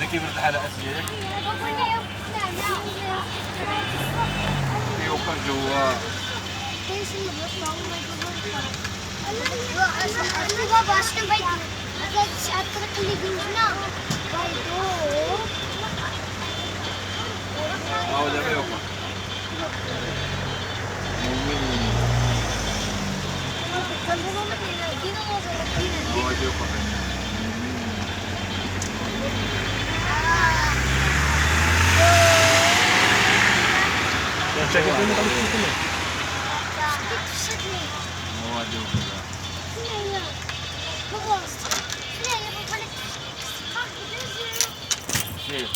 ده كبرت على اسياك يوقع جوا هو ده يوقع هو ده يوقع Çekil bunu da tutun. هو ده يوقع شيء